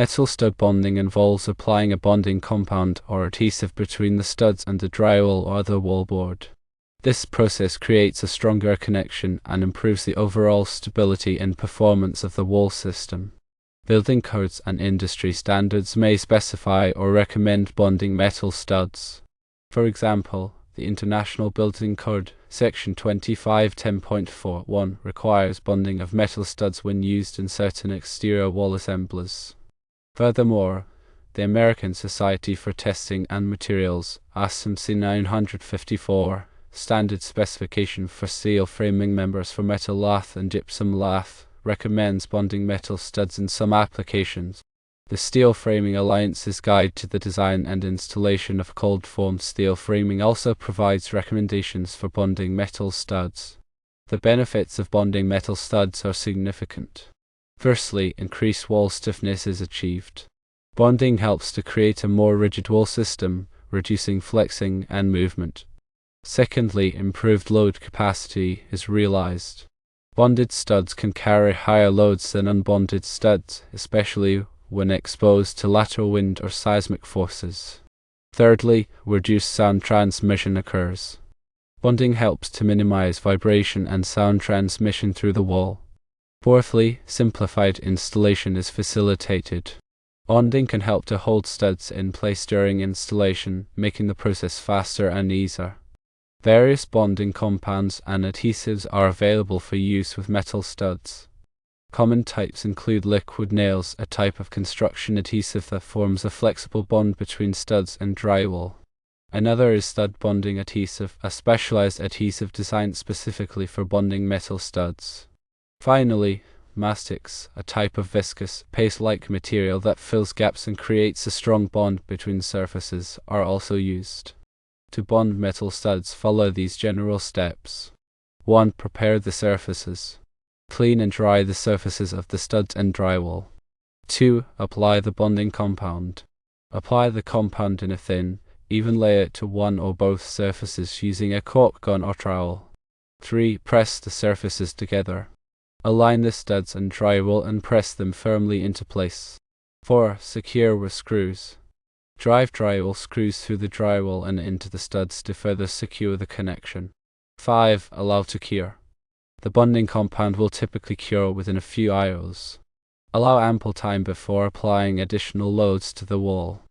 Metal stud bonding involves applying a bonding compound or adhesive between the studs and the drywall or the wallboard. This process creates a stronger connection and improves the overall stability and performance of the wall system. Building codes and industry standards may specify or recommend bonding metal studs. For example, the International Building Code, Section 2510.41, requires bonding of metal studs when used in certain exterior wall assemblies. Furthermore, the American Society for Testing and Materials, ASMC 954, standard specification for steel framing members for metal lath and gypsum lath, recommends bonding metal studs in some applications. The Steel Framing Alliance's Guide to the Design and Installation of Cold-Formed Steel Framing also provides recommendations for bonding metal studs. The benefits of bonding metal studs are significant. Firstly, increased wall stiffness is achieved. Bonding helps to create a more rigid wall system, reducing flexing and movement. Secondly, improved load capacity is realized. Bonded studs can carry higher loads than unbonded studs, especially when exposed to lateral wind or seismic forces. Thirdly, reduced sound transmission occurs. Bonding helps to minimize vibration and sound transmission through the wall. Fourthly, simplified installation is facilitated. Bonding can help to hold studs in place during installation, making the process faster and easier. Various bonding compounds and adhesives are available for use with metal studs. Common types include liquid nails, a type of construction adhesive that forms a flexible bond between studs and drywall. Another is stud bonding adhesive, a specialized adhesive designed specifically for bonding metal studs. Finally, mastics, a type of viscous, paste-like material that fills gaps and creates a strong bond between surfaces, are also used. To bond metal studs, follow these general steps. 1. Prepare the surfaces. Clean and dry the surfaces of the studs and drywall. 2. Apply the bonding compound. Apply the compound in a thin, even layer to one or both surfaces using a cork gun or trowel. 3. Press the surfaces together. Align the studs and drywall and press them firmly into place. 4. Secure with screws. Drive drywall screws through the drywall and into the studs to further secure the connection. 5. Allow to cure. The bonding compound will typically cure within a few hours. Allow ample time before applying additional loads to the wall.